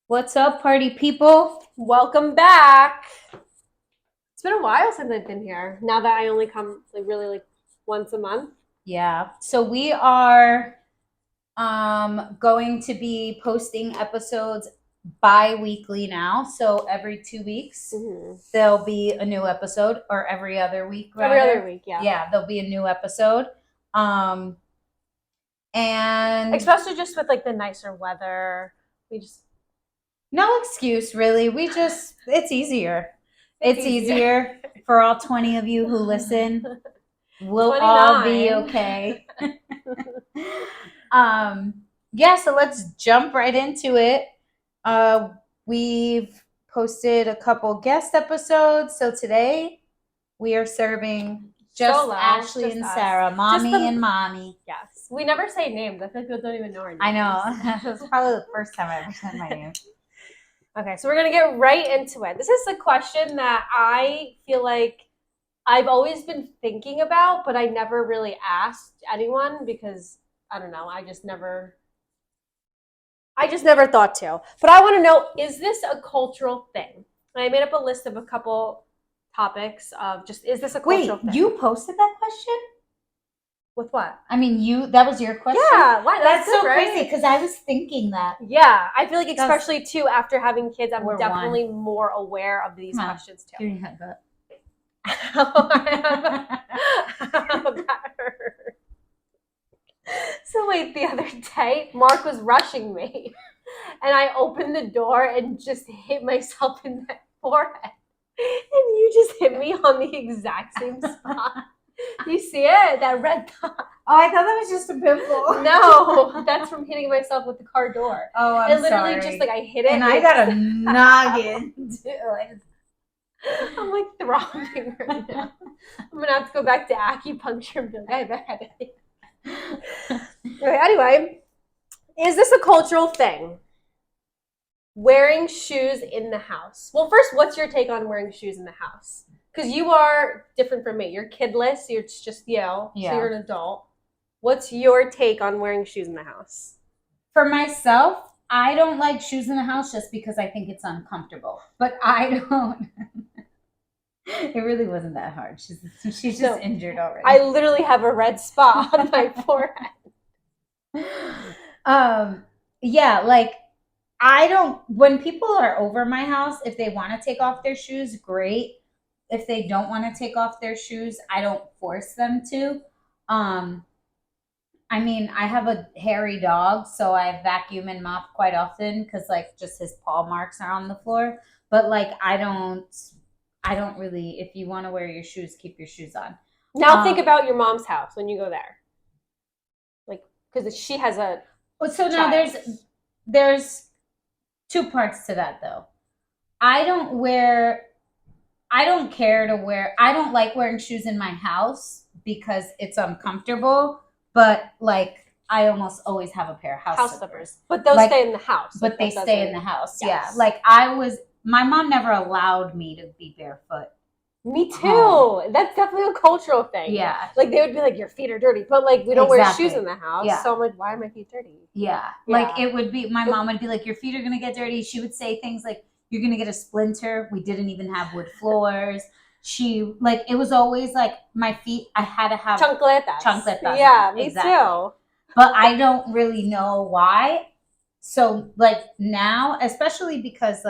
What's up, party people? Welcome back. It's been a while since I've been here. Now that I only come really once a month. Yeah. So we are going to be posting episodes bi-weekly now. So every 2 weeks there'll be a new episode, or every other week rather. Every other week, yeah. Yeah, there'll be a new episode. And especially just with the nicer weather. We just no excuse really. It's easier. It's easier for all 20 of you who listen. We'll 29. all be okay. Yeah, so let's jump right into it. We've posted a couple guest episodes. So today we are serving just Solo, Ashley just and us. Sarah, mommy and mommy. Yes. We never say names. I feel like people don't even know our names. I know. That's probably the first time I ever said my name. Okay, so we're going to get right into it. This is a question that I feel like I've always been thinking about, but I never really asked anyone because, I don't know, I just never thought to. But I want to know, is this a cultural thing? And I made up a list of a couple topics of just, is this a cultural thing? Wait, you posted that question? With what? I mean, that was your question? Yeah, why? That's good, so right? crazy because I was thinking that. Yeah, I feel like especially too after having kids, I'm definitely more aware of these questions too. Give me a headbutt. So wait, the other day, Mark was rushing me, and I opened the door and just hit myself in the forehead, and you just hit me on the exact same spot. Do you see it? That red dot. Oh, I thought that was just a pimple. No, that's from hitting myself with the car door. Oh, I'm and literally sorry. just I hit it, and I got a noggin too. I'm throbbing right now. I'm gonna have to go back to acupuncture and be like, I've had it. Okay, anyway, is this a cultural thing? Wearing shoes in the house. Well, first, what's your take on wearing shoes in the house? Because you are different from me. You're kidless. You're just so you're an adult. What's your take on wearing shoes in the house? For myself, I don't like shoes in the house just because I think it's uncomfortable. But I don't. It really wasn't that hard. She's just injured already. I literally have a red spot on my forehead. Yeah, I don't, when people are over my house, if they want to take off their shoes, great. If they don't want to take off their shoes, I don't force them to. I mean, I have a hairy dog, so I vacuum and mop quite often because just his paw marks are on the floor. But I don't really, if you want to wear your shoes, keep your shoes on. Now think about your mom's house when you go there. Because she has a so now there's two parts to that though. I don't like wearing shoes in my house because it's uncomfortable, but I almost always have a pair of house slippers. But those stay in the house. But they stay in the house, yes. Yeah. My mom never allowed me to be barefoot. Me too. That's definitely a cultural thing. Yeah. They would be like, your feet are dirty. But we don't wear shoes in the house. Yeah. So I'm like, why are my feet dirty? Yeah. It would be, my mom would be like, your feet are going to get dirty. She would say things like, you're going to get a splinter. We didn't even have wood floors. It was always my feet, I had to have chancletas. Yeah, me too. But I don't really know why. So now, especially because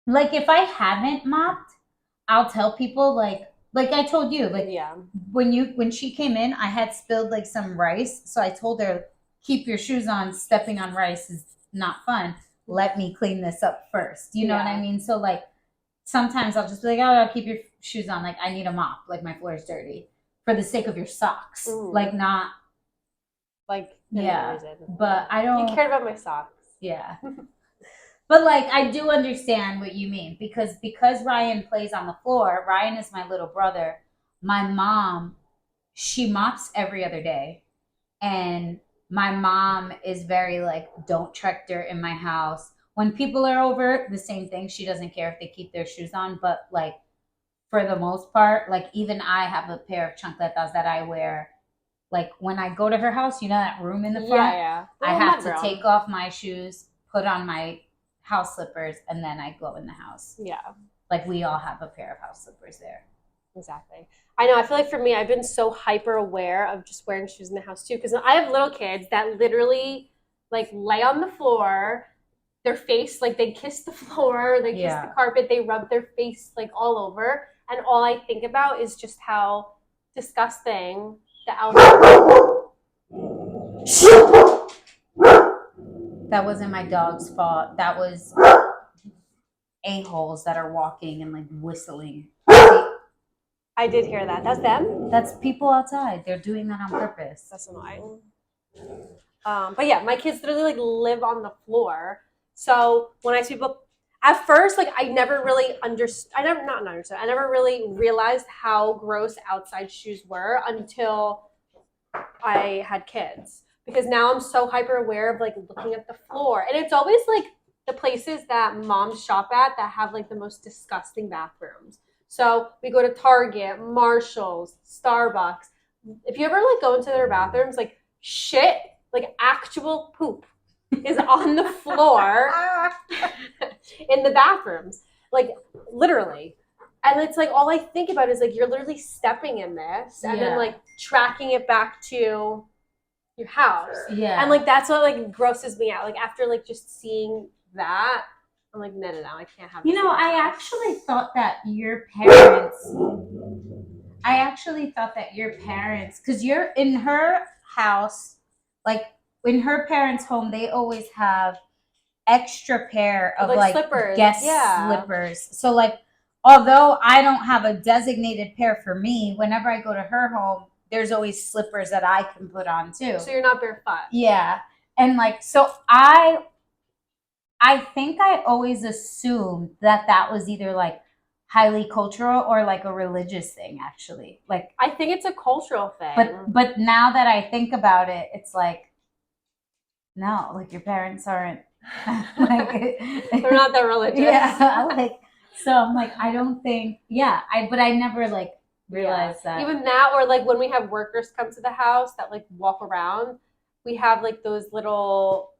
if I haven't mopped, I'll tell people like I told you, when she came in, I had spilled some rice. So I told her, keep your shoes on. Stepping on rice is not fun. Let me clean this up first. You know what I mean? So sometimes I'll just be like, oh, I'll keep your shoes on. I need a mop. My floor is dirty for the sake of your socks. Not yeah. But I don't. You cared about my socks. Yeah. But I do understand what you mean because Ryan plays on the floor. Ryan is my little brother. My mom, she mops every other day, and my mom is very don't truck dirt in my house. When people are over, the same thing. She doesn't care if they keep their shoes on, but for the most part, even I have a pair of chancletas that I wear. When I go to her house, that room in the front, yeah. I have to take off my shoes, put on my house slippers, and then I go in the house. Yeah. Like we all have a pair of house slippers there. Exactly. I know. I feel like for me, I've been so hyper aware of just wearing shoes in the house too, because I have little kids that literally like lay on the floor, their face like they kiss the floor, they kiss the carpet, they rub their face like all over, and all I think about is just how disgusting the outside. That wasn't my dog's fault. That was a-holes that are walking and like whistling. I did hear that. That's them? That's people outside. They're doing that on purpose. That's annoying. But yeah, my kids literally like live on the floor. So when I see people, at first, like I never really understood. I never really realized how gross outside shoes were until I had kids. Because now I'm so hyper aware of like looking at the floor, and it's always like the places that moms shop at that have like the most disgusting bathrooms. So we go to Target, Marshalls, Starbucks. If you ever like go into their bathrooms, like shit, like actual poop is on the floor in the bathrooms, like literally. And it's like all I think about is like you're literally stepping in this and then like tracking it back to your house. Yeah. And like that's what like grosses me out. Like after like just seeing that, I'm like, no, I can't have this. I actually thought that your parents, because you're in her house, like in her parents' home, they always have extra pair of like slippers. guest slippers. So like, although I don't have a designated pair for me, whenever I go to her home, there's always slippers that I can put on too. So you're not barefoot. Yeah. And like, so I think I always assumed that was either like highly cultural or like a religious thing, actually. Like I think it's a cultural thing. But now that I think about it, it's like, no, like your parents aren't like they're not that religious. Yeah. Like so I'm like, I don't think but I never like realized that. Even that, or like when we have workers come to the house that like walk around, we have like those little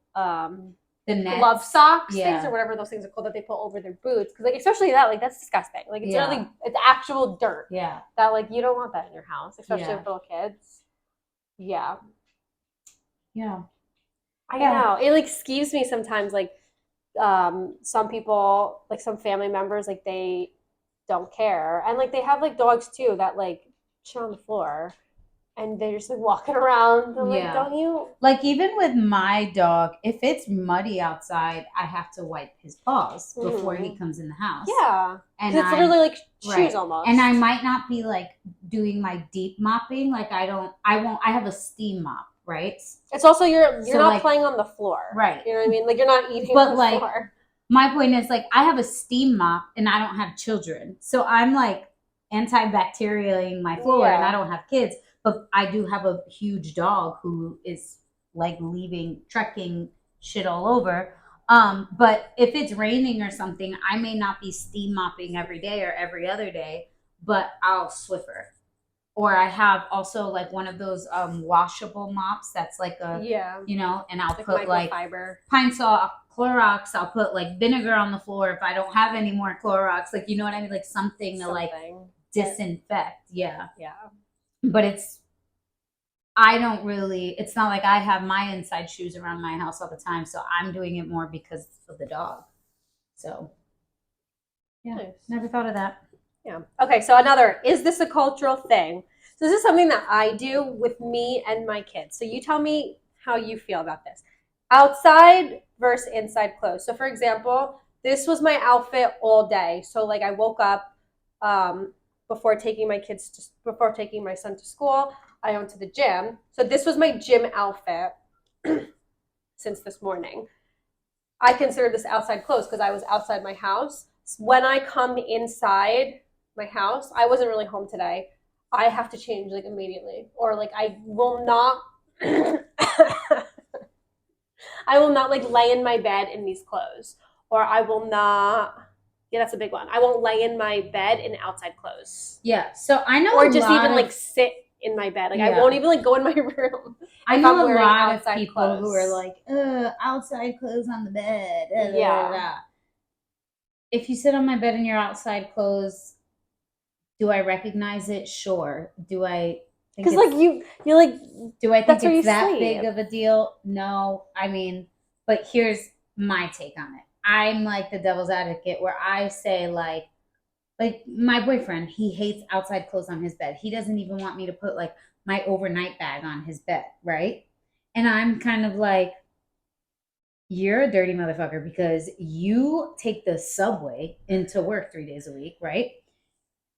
the nets. Glove socks things or whatever those things are called that they put over their boots, because like especially that, like that's disgusting. Like it's really, it's actual dirt. Yeah. That like you don't want that in your house, especially with little kids. Yeah. Yeah. I know. It like skeeves me sometimes. Like some people, like some family members, like they don't care, and like they have like dogs too that like chill on the floor. And they're just like walking around. I'm like, don't you? Like even with my dog, if it's muddy outside, I have to wipe his paws before he comes in the house. Yeah. And it's literally like shoes almost. And I might not be like doing my deep mopping. Like I have a steam mop, right? It's also you're not like, playing on the floor. Right. You know what I mean? Like you're not eating on the floor. My point is like I have a steam mop and I don't have children. So I'm like antibacterialing my floor and I don't have kids. But I do have a huge dog who is like trekking shit all over. But if it's raining or something, I may not be steam mopping every day or every other day, but I'll Swiffer. Or I have also like one of those washable mops that's like a, and I'll put like Pine Sol, Clorox. I'll put like vinegar on the floor if I don't have any more Clorox. Like, you know what I mean? Like something to like disinfect. Yeah. Yeah. But it's not like I have my inside shoes around my house all the time. So I'm doing it more because of the dog. So never thought of that. Yeah. Okay. So is this a cultural thing? So this is something that I do with me and my kids. So you tell me how you feel about this. Outside versus inside clothes. So for example, this was my outfit all day. So like I woke up, before taking my son to school, I went to the gym. So this was my gym outfit since this morning. I consider this outside clothes because I was outside my house. When I come inside my house, I wasn't really home today. I have to change like immediately, or like I will not I will not like lay in my bed in these clothes, or I will not. Yeah, that's a big one. I won't lay in my bed in outside clothes. Yeah, so I know, or just even like sit in my bed. Like I won't even like go in my room. I if know I'm a wearing lot of outside people who are clothes. like, outside clothes on the bed. Yeah. If you sit on my bed in your outside clothes, do I recognize it? Sure. Do I think Because like you like do I think that's where you it's that sleep. big of a deal? No. I mean, but here's my take on it. I'm like the devil's advocate where I say like my boyfriend, he hates outside clothes on his bed. He doesn't even want me to put like my overnight bag on his bed, right? And I'm kind of like, you're a dirty motherfucker because you take the subway into work 3 days a week, right?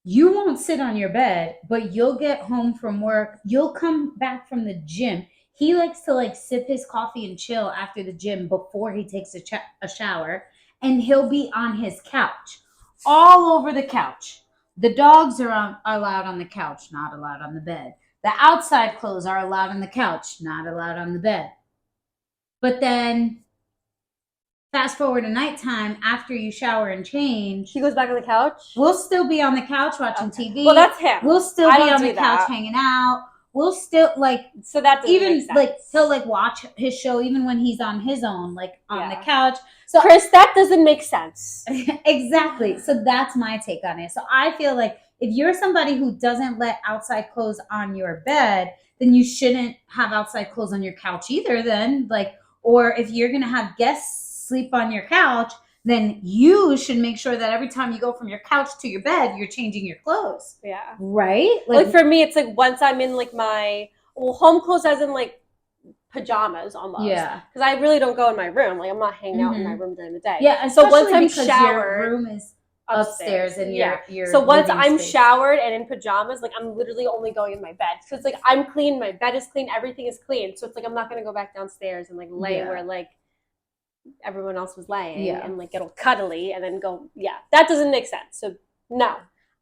You won't sit on your bed, but you'll get home from work. You'll come back from the gym. He likes to like sip his coffee and chill after the gym before he takes a shower, and he'll be on his couch, all over the couch. The dogs are allowed on the couch, not allowed on the bed. The outside clothes are allowed on the couch, not allowed on the bed. But then fast forward to nighttime after you shower and change. He goes back on the couch. We'll still be on the couch watching TV. Well, that's him. We'll still I be don't on do the couch that. hanging out. We'll still like So that doesn't even make sense. like he'll like watch his show even when he's on his own, like on the Yeah. couch. So Chris, that doesn't make sense. exactly. So that's my take on it. So I feel like if you're somebody who doesn't let outside clothes on your bed, then you shouldn't have outside clothes on your couch either. Then like, or if you're gonna have guests sleep on your couch, then you should make sure that every time you go from your couch to your bed, you're changing your clothes. Yeah. Right? Like for me, it's like once I'm in like my home clothes as in like pajamas almost. Yeah. Because I really don't go in my room. Like I'm not hanging out in my room during the day. Yeah. And so once I'm because showered, your room is upstairs and your so once living I'm space. showered and in pajamas, like I'm literally only going in my bed. So it's like I'm clean, my bed is clean, everything is clean. So it's like I'm not gonna go back downstairs and like lay where like everyone else was laying and like get all cuddly and then go, that doesn't make sense. So no.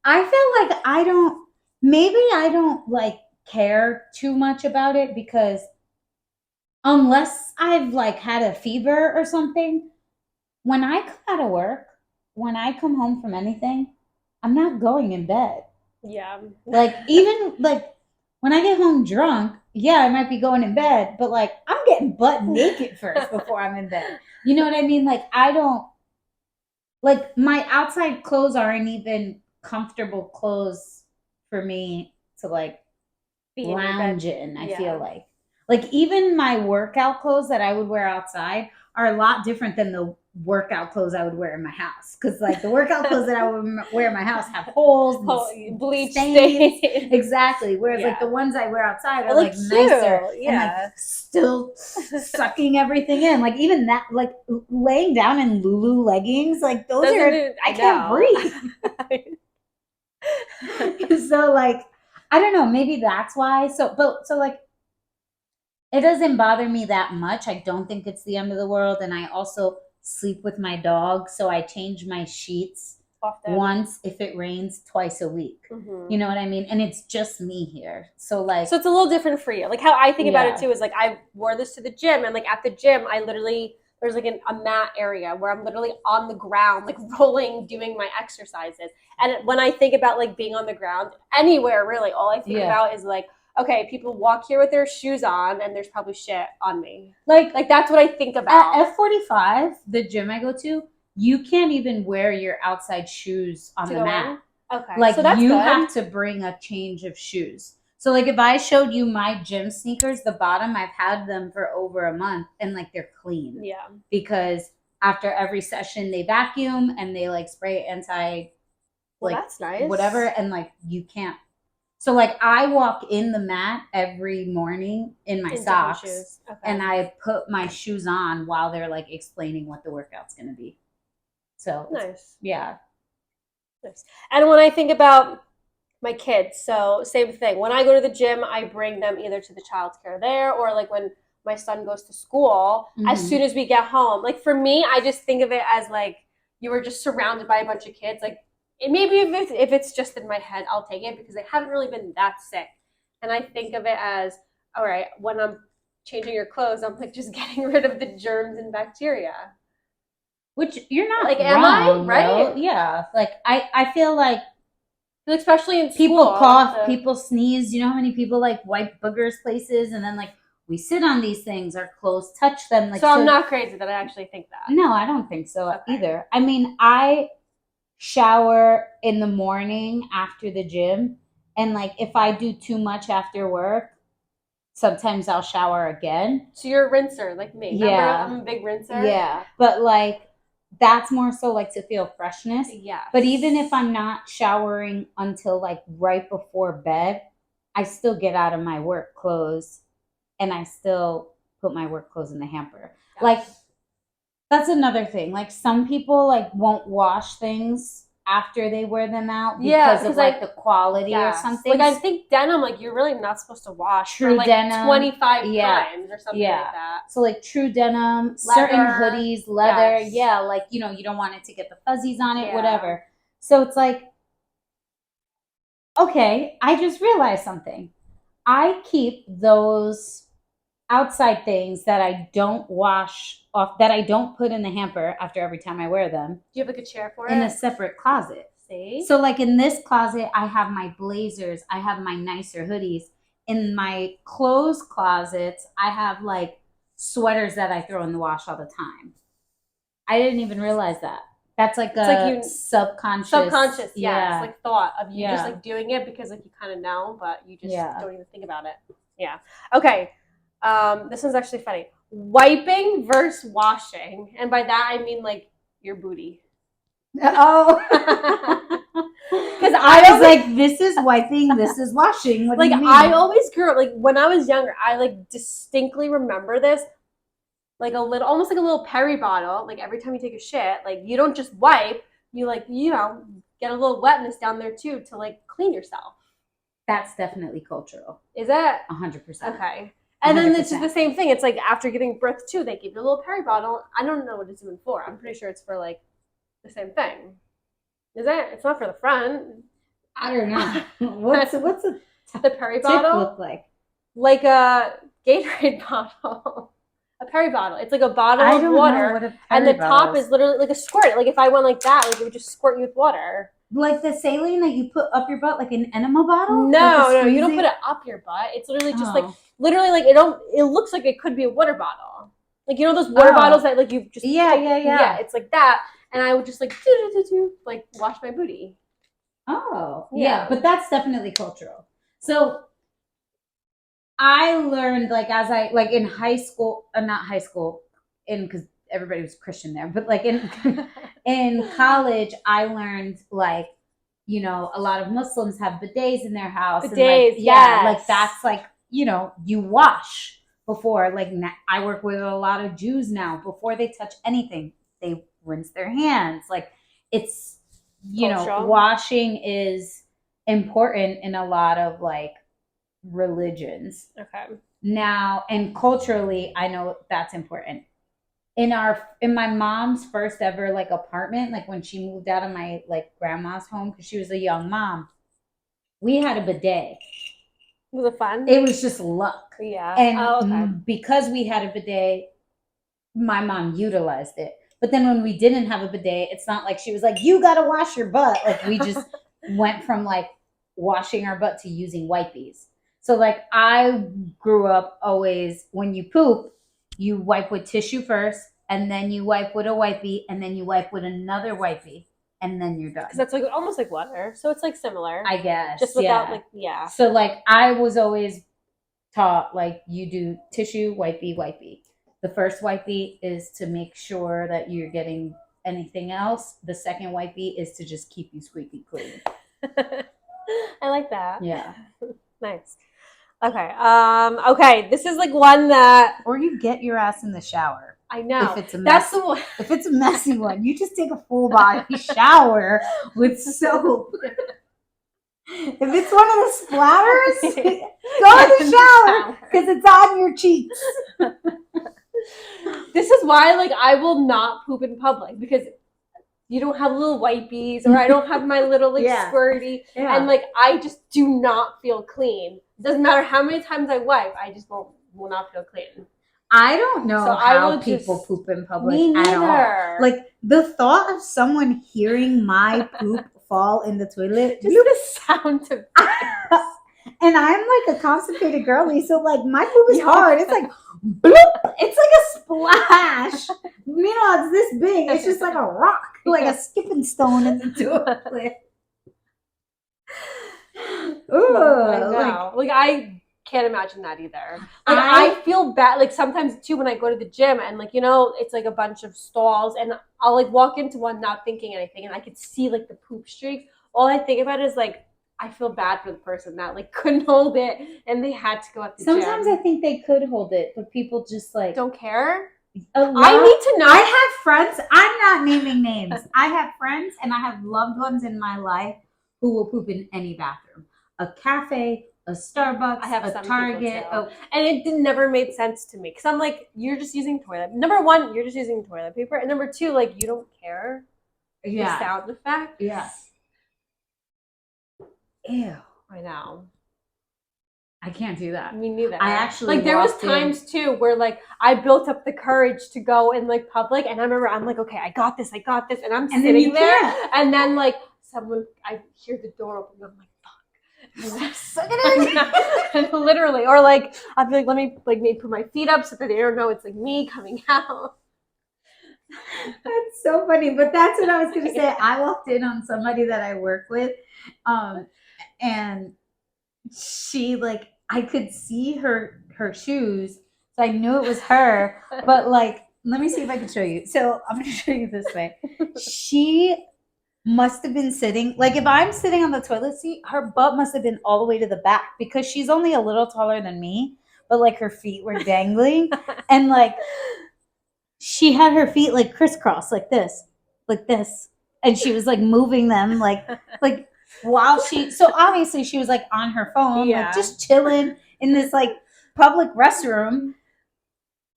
I feel like I don't like care too much about it because unless I've like had a fever or something, when I come out of work, when I come home from anything, I'm not going in bed. Yeah. Like even like when I get home drunk, I might be going in bed, but like I'm getting butt naked first before I'm in bed. You know what I mean? Like I don't like my outside clothes aren't even comfortable clothes for me to like lounge in. I feel like even my workout clothes that I would wear outside are a lot different than the workout clothes I would wear in my house. Because like the workout clothes that I would wear in my house have holes and bleach stains. Exactly. Whereas like the ones I wear outside are like nicer and like still sucking everything in. Like even that, like laying down in Lulu leggings, like those I can't breathe. So like I don't know, maybe that's why. So like it doesn't bother me that much. I don't think it's the end of the world. And I also sleep with my dog. So I change my sheets once if it rains, twice a week. Mm-hmm. You know what I mean? And it's just me here. So it's a little different for you. Like how I think about it too is like I wore this to the gym and like at the gym I literally there's like a mat area where I'm literally on the ground, like rolling, doing my exercises. And when I think about like being on the ground anywhere really, all I think about is like, okay, people walk here with their shoes on and there's probably shit on me. Like that's what I think about. At F45, the gym I go to, you can't even wear your outside shoes on the mat. Okay. Like so that's you good. have to bring a change of shoes. So like if I showed you my gym sneakers, the bottom, I've had them for over a month and like they're clean. Yeah. Because after every session they vacuum and they like spray that's nice. Whatever, and like you can't. So like I walk in the mat every morning in my socks and I put my shoes on while they're like explaining what the workout's going to be. So nice. Yeah. Nice. And when I think about my kids, so same thing. When I go to the gym, I bring them either to the childcare there or like when my son goes to school, as soon as we get home. Like for me, I just think of it as like you were just surrounded by a bunch of kids. Like maybe if it's just in my head, I'll take it because they haven't really been that sick. And I think of it as, all right, when I'm changing your clothes, I'm like just getting rid of the germs and bacteria. Which you're not like, wrong, am I? Right? Though. Yeah. Like I feel like Especially in People school, cough, people sneeze. You know how many people like wipe boogers places, and then like we sit on these things, our clothes touch them. Like, so I'm not crazy that I actually think that. No, I don't think so either. I mean, I shower in the morning after the gym, and like if I do too much after work, sometimes I'll shower again. So you're a rinser like me. Yeah. Remember, I'm a big rinser. Yeah, but like that's more so like to feel freshness. Yeah. But even if I'm not showering until like right before bed, I still get out of my work clothes and I still put my work clothes in the hamper. Yes. Like that's another thing. Like some people like won't wash things after they wear them out because of like the quality or something. Like I think denim, like you're really not supposed to wash True for like denim, 25 times or something like that. So like true denim, certain hoodies, leather, like you know, you don't want it to get the fuzzies on it, whatever. So it's like, okay, I just realized something. I keep those outside things that I don't wash off, that I don't put in the hamper after every time I wear them. Do you have like a chair for it? In a separate closet. See? So like in this closet, I have my blazers, I have my nicer hoodies. In my clothes closets, I have like sweaters that I throw in the wash all the time. I didn't even realize that. That's like subconscious, like thought of you just like doing it because like you kind of know, but you just don't even think about it. Yeah. Okay. This one's actually funny. Wiping versus washing, and by that I mean like your booty. Oh, because I was like, this is wiping, this is washing. What do you mean? I always grew up like when I was younger. I like distinctly remember this, like almost like a little Perry bottle. Like every time you take a shit, like you don't just wipe, you like get a little wetness down there too to like clean yourself. That's definitely cultural. Is it? 100%. Okay. And then it's just the same thing. It's like after giving birth too, they give you a little Perry bottle. I don't know what it's even for. I'm pretty sure it's for like the same thing. Is it? It's not for the front. I don't know. What's the Perry bottle look like? Like a Gatorade bottle. A Perry bottle. It's like a bottle of water, and the top is literally like a squirt. Like if I went like that, like it would just squirt you with water. Like the saline that you put up your butt, like an enema bottle? No, you don't put it up your butt. It's literally just like literally like it looks like it could be a water bottle. Like you know those water bottles that like you just yeah. It's like that, and I would just like like wash my booty. Oh yeah, but that's definitely cultural. So I learned like as I like in high school, not high school, because everybody was Christian there, but like in college, I learned like, you know, a lot of Muslims have bidets in their house. Bidets, and like that's like, you know, you wash before. Like I work with a lot of Jews now. Before they touch anything, they rinse their hands. Like it's, you know, washing is important in a lot of like religions. Okay. Now, and culturally, I know that's important. In my mom's first ever like apartment, like when she moved out of my like grandma's home because she was a young mom, we had a bidet. Was it fun? It was just luck. Yeah. And because we had a bidet, my mom utilized it. But then when we didn't have a bidet, it's not like she was like, you got to wash your butt. Like we just went from like washing our butt to using wipies. So like I grew up always, when you poop, you wipe with tissue first, and then you wipe with a wipey, and then you wipe with another wipey, and then you're done. Because that's like almost like water, so it's like similar, I guess. Just without So like I was always taught like you do tissue, wipey. The first wipey is to make sure that you're getting anything else. The second wipey is to just keep you squeaky clean. I like that. Yeah. Nice. Okay. Okay. This is like one that, or you get your ass in the shower. I know. If it's a mess, that's the one. If it's a messy one, you just take a full body shower with soap. If it's one of the splatters, go in the shower because it's on your cheeks. This is why, like, I will not poop in public because you don't have little wipies, or I don't have my little like squirty, and like I just do not feel clean. It doesn't matter how many times I wipe, I just will not feel clean. I don't know how people poop in public at all. Like the thought of someone hearing my poop fall in the toilet. Just the sound of And I'm like a constipated girly, so like my poop is Yeah. hard. It's like bloop. It's like a splash. Meanwhile, it's this big. It's just like a rock, like a skipping stone in the toilet. Ooh, I know. Like I can't imagine that either. Like I feel bad. Like sometimes too when I go to the gym and like it's like a bunch of stalls and I'll like walk into one not thinking anything and I could see like the poop streaks. All I think about is like I feel bad for the person that like couldn't hold it and they had to go at the sometimes gym. I think they could hold it, but people just like Don't care. I need to know. I have friends. I'm not naming names. I have friends and I have loved ones in my life who will poop in any bathroom. A cafe, a Starbucks, I have a some Target. people too. And it never made sense to me because I'm like, you're just using toilet. Number one, you're just using toilet paper, and number two, like you don't care. Yeah. The sound effects. Yeah. Ew. I know. I can't do that. Me neither. I actually like there was times too where like I built up the courage to go in like public, and I remember I'm like, okay, I got this, and I'm sitting there, and then like I hear the door open, and I'm like, fuck. Suck it in. And literally, or like I'll be like, let me like maybe put my feet up so that they don't know it's like me coming out. That's so funny, but that's what I was gonna say. I walked in on somebody that I work with, and she like I could see her shoes, so I knew it was her. But like, let me see if I can show you. So I'm gonna show you this way. She must have been sitting like if I'm sitting on the toilet seat, her butt must have been all the way to the back because she's only a little taller than me, but like her feet were dangling, and like she had her feet like crisscross like this, and she was like moving them like while so obviously she was like on her phone, like just chilling in this like public restroom.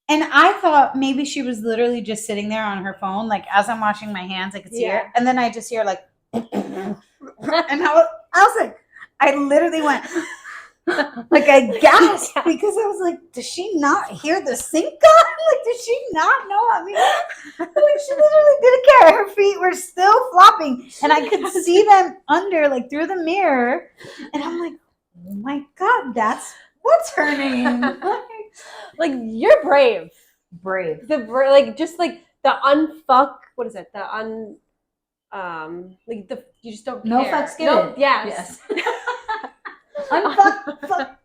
And I thought maybe she was literally just sitting there on her phone, like as I'm washing my hands, I could see her, and then I just hear like, and I was like, I literally went. Like I gasped because I was like, does she not hear the sink on? Like, does she not know? I mean, like, she literally didn't care. Her feet were still flopping, and I could see them under, like through the mirror. And I'm like, oh my god, what's her name? Like you're brave. Brave. Like just like the unfuck. What is it? The like the you just don't no care. fucks given. No, yes. Unfuck.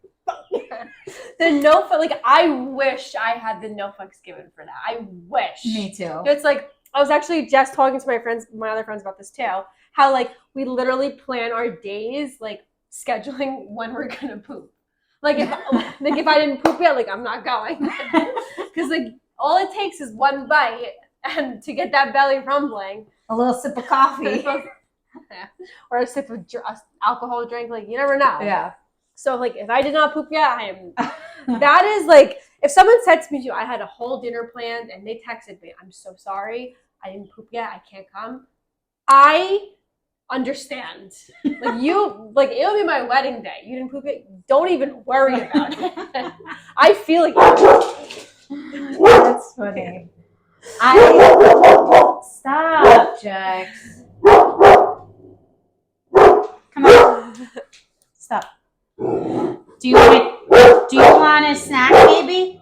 The no fuck. Like I wish I had the no fucks given for that. I wish. Me too. It's like I was actually just talking to my other friends about this too. How like we literally plan our days, like scheduling when we're gonna poop. Like if I didn't poop yet, like I'm not going because like all it takes is one bite and to get that belly rumbling. A little sip of coffee. Or a sip of alcohol drink, like you never know. Yeah. So like if I did not poop yet, I am. That is like if someone said to me, I had a whole dinner planned, and they texted me, I'm so sorry, I didn't poop yet, I can't come. I understand. Like you, like it'll be my wedding day. You didn't poop yet. Don't even worry about it. I feel like that's funny. Stop, Jax. Come on. Stop. Do you want a snack, baby?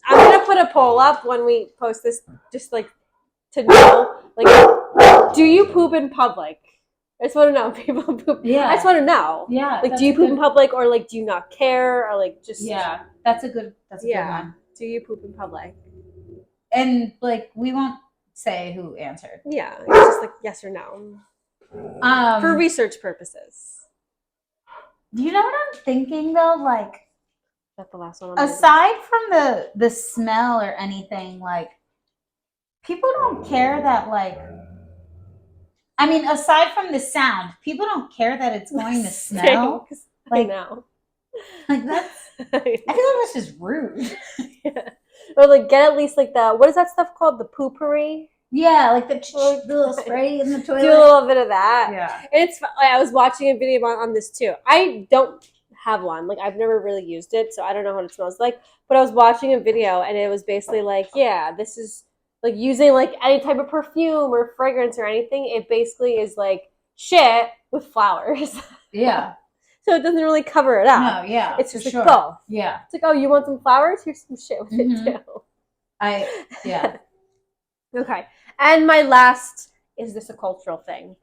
I'm gonna put a poll up when we post this, just like to know, like, do you poop in public? I just want to know if people poop. Yeah. I just want to know. Yeah. Like, do you poop in public, or like, do you not care, or like just? Yeah, that's a good one. Do you poop in public? And like, we won't say who answered. Yeah, it's just like yes or no. For research purposes. Do you know what I'm thinking though? Like, that's the last one. Aside from the smell or anything, like, people don't care that, like, I mean, aside from the sound, people don't care that it's going to smell. Like, now. Like that's, I feel like that's just rude. Yeah. Or like get at least like what is that stuff called? The poopery? Yeah, like the little spray in the toilet. Do a little bit of that. Yeah. And I was watching a video on this too. I don't have one. Like I've never really used it, so I don't know what it smells like. But I was watching a video and it was basically like, yeah, this is like using like any type of perfume or fragrance or anything. It basically is like shit with flowers. Yeah. So it doesn't really cover it up. No, yeah. It's just like sure. both. Yeah. It's like, oh, you want some flowers? Here's some shit with it too. Yeah. Okay. And my last, is this a cultural thing?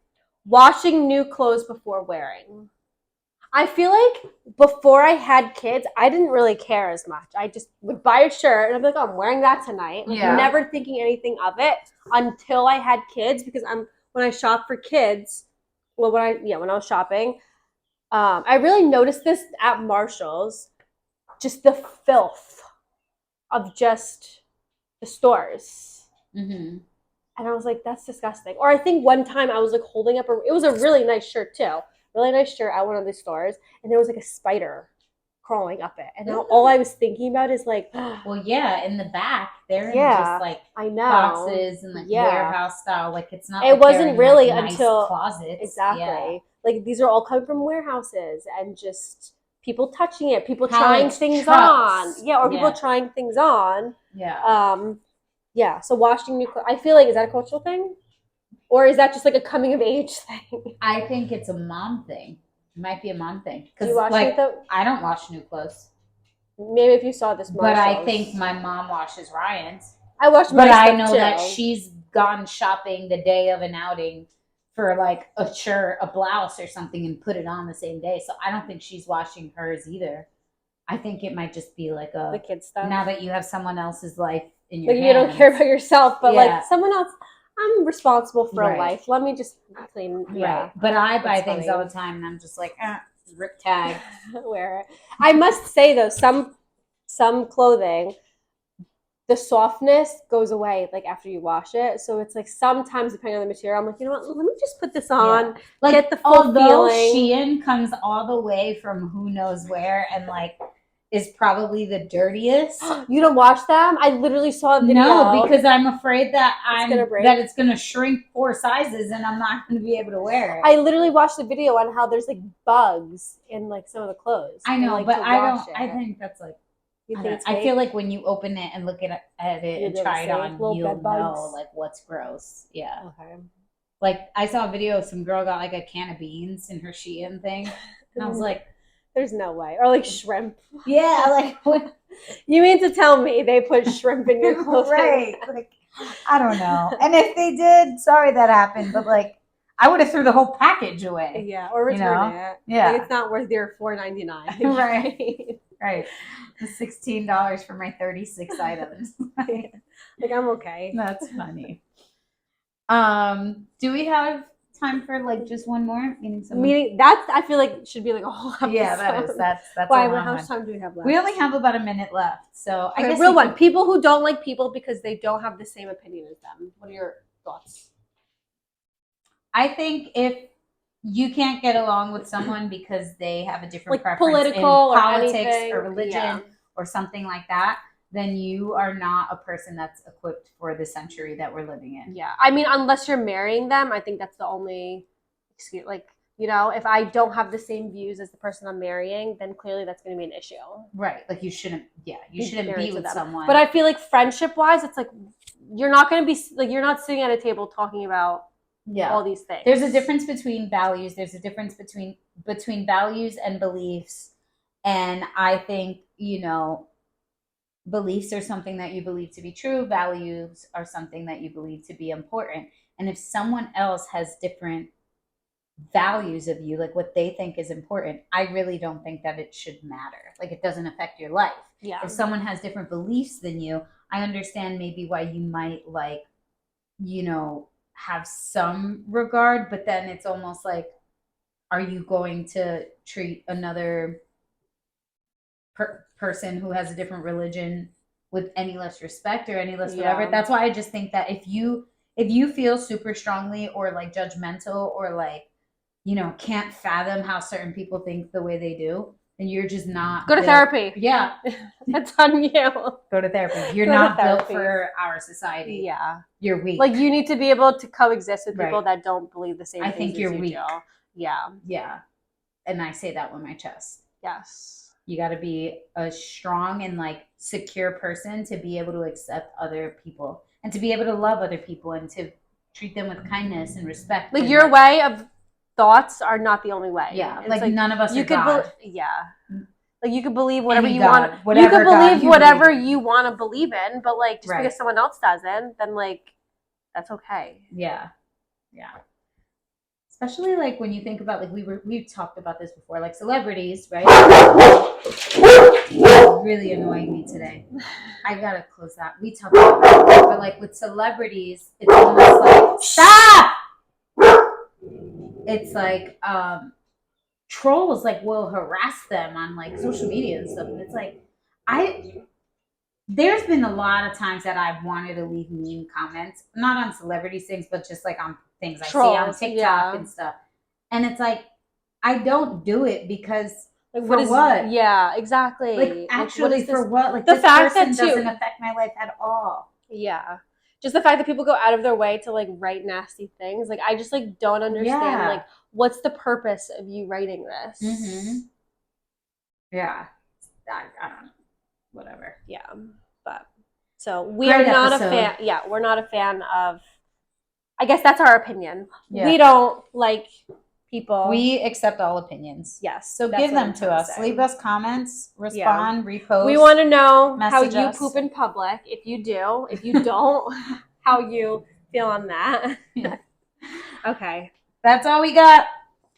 Washing new clothes before wearing. I feel like before I had kids, I didn't really care as much. I just would buy a shirt and I'd be like, oh, I'm wearing that tonight. Like, never thinking anything of it until I had kids, because when I shop for kids, well, when I was shopping, I really noticed this at Marshall's, just the filth of just the stores. Mm-hmm. And I was like, that's disgusting. Or I think one time I was like holding up it was a really nice shirt too. Really nice shirt at one of the stores. And there was like a spider crawling up it. And now all I was thinking about is like, well, yeah, in the back, they're in just like I know. boxes and like warehouse style. Like it's not. It like wasn't in, really like, until nice closets. Exactly. Yeah. Like these are all coming from warehouses and just people touching it, people trying things on. Yeah, or people trying things on. Yeah. Yeah. So washing new clothes. I feel like, is that a cultural thing? Or is that just like a coming of age thing? I think it's a mom thing. It might be a mom thing. Do you wash like, I don't wash new clothes. Maybe if you saw this Marshall's. But I think my mom washes Ryan's. I wash my But I know too. That she's gone shopping the day of an outing for like a shirt, a blouse or something and put it on the same day. So I don't think she's washing hers either. I think it might just be like the kid stuff. Now that you have someone else's life in your hands. You don't care about yourself, but like someone else, I'm responsible for a life. Let me just clean. Yeah. Right. But I buy things all the time and I'm just like, rip tag. Wear it. I must say though, some clothing, the softness goes away like after you wash it. So it's like sometimes depending on the material, I'm like, you know what, let me just put this on. Yeah. Like, get the full feeling. Shein comes all the way from who knows where and like is probably the dirtiest. You don't wash them? I literally saw a video. No, because I'm afraid that it's gonna shrink 4 sizes and I'm not gonna be able to wear it. I literally watched the video on how there's like bugs in like some of the clothes. I know, but I don't. I think that's like. I feel like when you open it and look at it and try it on, you'll know like what's gross. Yeah. Okay. Like I saw a video of some girl got like a can of beans in her Shein thing, and I was like, "There's no way." Or like shrimp. Yeah, like what? You mean to tell me they put shrimp in your clothes? Right. Like I don't know. And if they did, sorry that happened, but like I would have threw the whole package away. Yeah, or return it. Yeah, like, it's not worth your $4.99. Right. Right. The $16 for my 36 items. Like I'm okay. That's funny. Do we have time for like just one more meeting? That's I feel like should be like a whole episode. Yeah, that is. That's why. How much time do we have left? We only have about a minute left. So I guess real one. People who don't like people because they don't have the same opinion as them. What are your thoughts? I think if you can't get along with someone because they have a different preference political in politics or religion or something like that, then you are not a person that's equipped for the century that we're living in. Yeah. I mean, unless you're marrying them, I think that's the only excuse. Like, you know, if I don't have the same views as the person I'm marrying, then clearly that's going to be an issue. Right. Like you shouldn't be with someone. But I feel like friendship-wise, it's like you're not going to be, like, you're not sitting at a table talking about all these things. There's a difference between values. There's a difference between values and beliefs. And I think, you know, beliefs are something that you believe to be true. Values are something that you believe to be important. And if someone else has different values of you, like what they think is important, I really don't think that it should matter. Like it doesn't affect your life. Yeah. If someone has different beliefs than you, I understand maybe why you might like, you know, have some regard, but then it's almost like, are you going to treat another person who has a different religion with any less respect or any less whatever? That's why I just think that if you feel super strongly or like judgmental or like, you know, can't fathom how certain people think the way they do, then you're just not go to therapy. Yeah. That's on you. Go to therapy. You're not built for our society. Yeah. You're weak. Like you need to be able to coexist with people that don't believe the same things. I think you're weak. Yeah. Yeah. And I say that with my chest. Yes. You got to be a strong and like secure person to be able to accept other people and to be able to love other people and to treat them with kindness and respect. Like and, your way of thoughts are not the only way. yeah, It's like none of us you are could God. like you could believe whatever Any you God, want. whatever You could God believe you whatever believe in. you want to believe in, but like just Right. because someone else doesn't, then like that's okay. Yeah. Yeah. Especially like when you think about like we've talked about this before, like celebrities, right? It's really annoying me today. I gotta close that. We talked about that before, but like with celebrities, it's almost like stop. It's like trolls like will harass them on like social media and stuff, and it's like there's been a lot of times that I've wanted to leave mean comments, not on celebrities things, but just like on things I see on Trolls, TikTok and stuff. And it's like I don't do it because Like for what? Yeah, exactly. Like actually what for what? Like the this fact person that doesn't affect my life at all. Yeah. Just the fact that people go out of their way to like write nasty things. Like I just like don't understand like what's the purpose of you writing this? Mm-hmm. Yeah. I don't know. Whatever. Yeah. But so we're Great not episode. a fan. Yeah, we're not a fan of I guess that's our opinion. Yeah. We don't like people. We accept all opinions. Yes. So give them to us. Say. Leave us comments, respond, repost. We want to know how you us. poop in public. If you do, if you don't, how you feel on that. Yeah. Okay. That's all we got.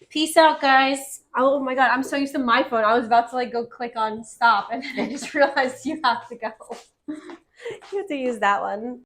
Peace out, guys. Oh my god, I'm so used to my phone. I was about to like go click on stop and then I just realized you have to go. You have to use that one.